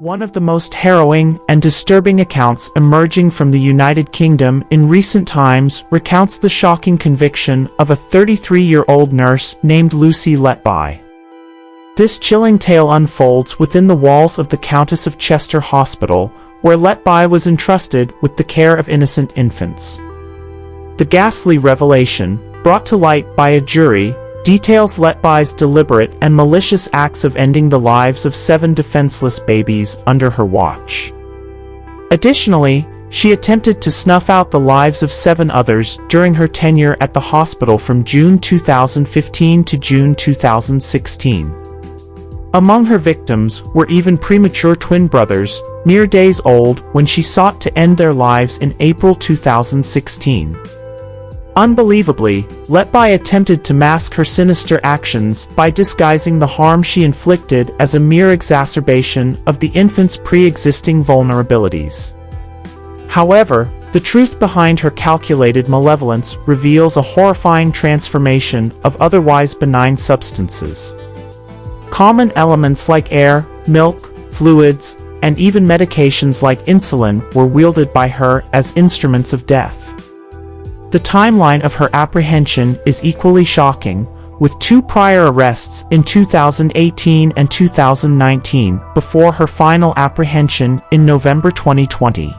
One of the most harrowing and disturbing accounts emerging from the United Kingdom in recent times recounts the shocking conviction of a 33-year-old nurse named Lucy Letby. This chilling tale unfolds within the walls of the Countess of Chester Hospital, where Letby was entrusted with the care of innocent infants. The ghastly revelation, brought to light by a jury, details Letby's deliberate and malicious acts of ending the lives of 7 defenseless babies under her watch. Additionally, she attempted to snuff out the lives of 7 others during her tenure at the hospital from June 2015 to June 2016. Among her victims were even premature twin brothers, mere days old when she sought to end their lives in April 2016. Unbelievably, Letby attempted to mask her sinister actions by disguising the harm she inflicted as a mere exacerbation of the infant's pre-existing vulnerabilities. However, the truth behind her calculated malevolence reveals a horrifying transformation of otherwise benign substances. Common elements like air, milk, fluids, and even medications like insulin were wielded by her as instruments of death. The timeline of her apprehension is equally shocking, with 2 prior arrests in 2018 and 2019 before her final apprehension in November 2020.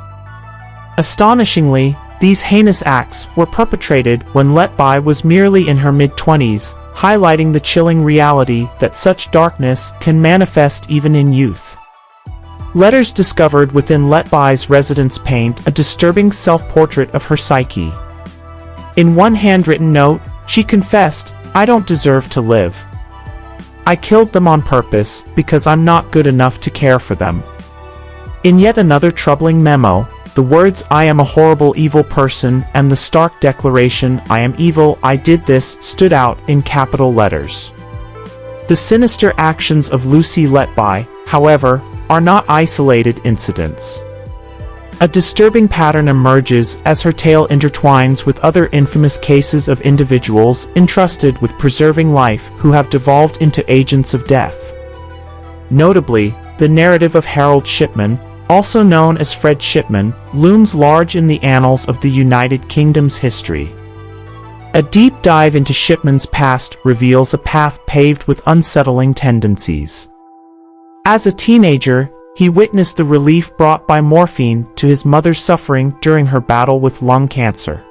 Astonishingly, these heinous acts were perpetrated when Letby was merely in her mid-20s, highlighting the chilling reality that such darkness can manifest even in youth. Letters discovered within Letby's residence paint a disturbing self-portrait of her psyche. In one handwritten note, she confessed, "I don't deserve to live. I killed them on purpose because I'm not good enough to care for them." In yet another troubling memo, the words "I am a horrible evil person" and the stark declaration "I am evil, I did this" stood out in capital letters. The sinister actions of Lucy Letby, however, are not isolated incidents. A disturbing pattern emerges as her tale intertwines with other infamous cases of individuals entrusted with preserving life who have devolved into agents of death. Notably, the narrative of Harold Shipman, also known as Fred Shipman, looms large in the annals of the United Kingdom's history. A deep dive into Shipman's past reveals a path paved with unsettling tendencies. As a teenager, he witnessed the relief brought by morphine to his mother's suffering during her battle with lung cancer.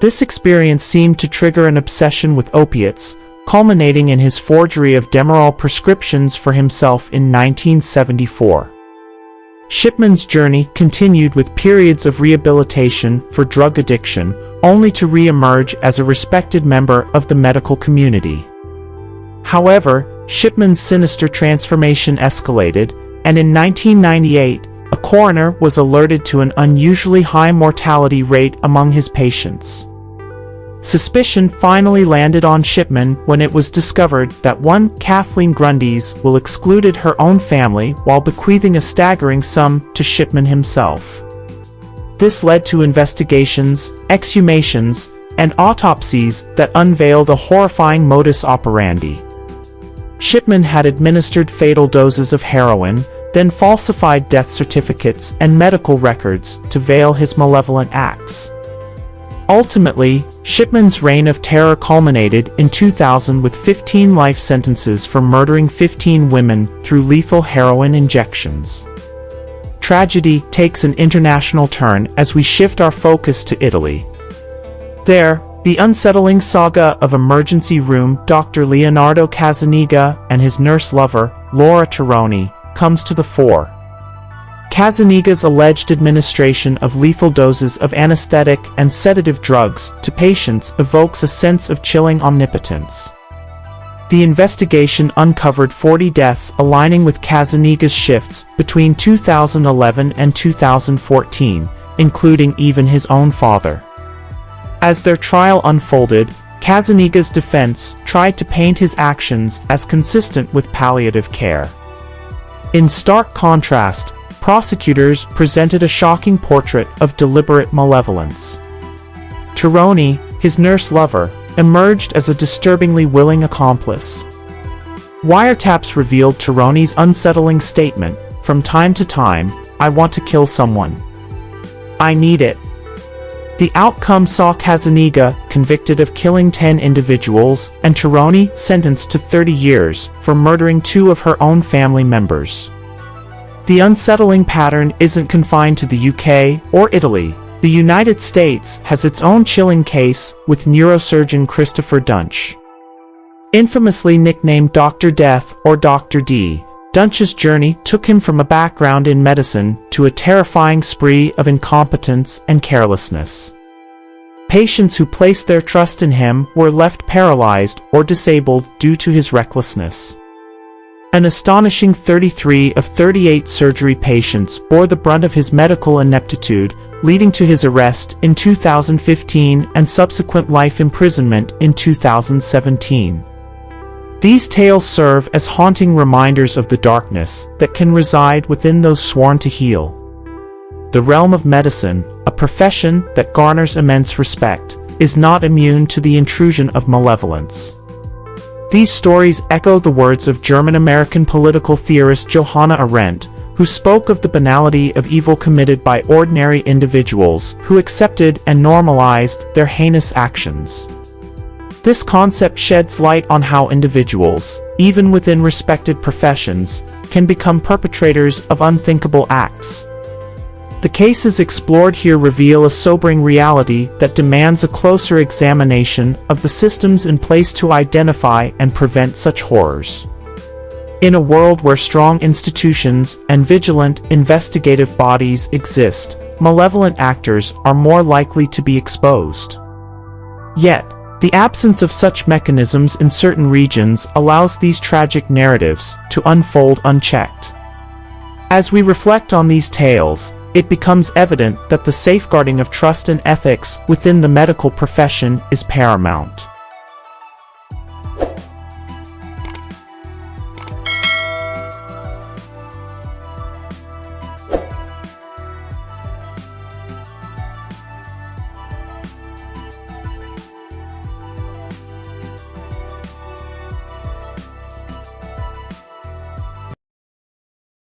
This experience seemed to trigger an obsession with opiates, culminating in his forgery of Demerol prescriptions for himself in 1974. Shipman's journey continued with periods of rehabilitation for drug addiction, only to re-emerge as a respected member of the medical community. However, Shipman's sinister transformation escalated, and in 1998, a coroner was alerted to an unusually high mortality rate among his patients. Suspicion finally landed on Shipman when it was discovered that one Kathleen Grundy's will excluded her own family while bequeathing a staggering sum to Shipman himself. This led to investigations, exhumations, and autopsies that unveiled a horrifying modus operandi. Shipman had administered fatal doses of heroin, then falsified death certificates and medical records to veil his malevolent acts. Ultimately, Shipman's reign of terror culminated in 2000 with 15 life sentences for murdering 15 women through lethal heroin injections. Tragedy takes an international turn as we shift our focus to Italy. There, the unsettling saga of emergency room Dr. Leonardo Casanica and his nurse lover, Laura Tironi, comes to the fore. Casaniga's alleged administration of lethal doses of anesthetic and sedative drugs to patients evokes a sense of chilling omnipotence. The investigation uncovered 40 deaths aligning with Casaniga's shifts between 2011 and 2014, including even his own father. As their trial unfolded, Casaniga's defense tried to paint his actions as consistent with palliative care. In stark contrast, prosecutors presented a shocking portrait of deliberate malevolence. Tironi, his nurse lover, emerged as a disturbingly willing accomplice. Wiretaps revealed Tironi's unsettling statement, "From time to time, I want to kill someone. I need it." The outcome saw Kazaniga convicted of killing 10 individuals and Tironi sentenced to 30 years for murdering 2 of her own family members. The unsettling pattern isn't confined to the UK or Italy. The United States has its own chilling case with neurosurgeon Christopher Duntsch. Infamously nicknamed Dr. Death or Dr. D, Duntsch's journey took him from a background in medicine to a terrifying spree of incompetence and carelessness. Patients who placed their trust in him were left paralyzed or disabled due to his recklessness. An astonishing 33 of 38 surgery patients bore the brunt of his medical ineptitude, leading to his arrest in 2015 and subsequent life imprisonment in 2017. These tales serve as haunting reminders of the darkness that can reside within those sworn to heal. The realm of medicine, a profession that garners immense respect, is not immune to the intrusion of malevolence. These stories echo the words of German-American political theorist Johanna Arendt, who spoke of the banality of evil committed by ordinary individuals who accepted and normalized their heinous actions. This concept sheds light on how individuals, even within respected professions, can become perpetrators of unthinkable acts. The cases explored here reveal a sobering reality that demands a closer examination of the systems in place to identify and prevent such horrors. In a world where strong institutions and vigilant investigative bodies exist, malevolent actors are more likely to be exposed. Yet, the absence of such mechanisms in certain regions allows these tragic narratives to unfold unchecked. As we reflect on these tales, it becomes evident that the safeguarding of trust and ethics within the medical profession is paramount.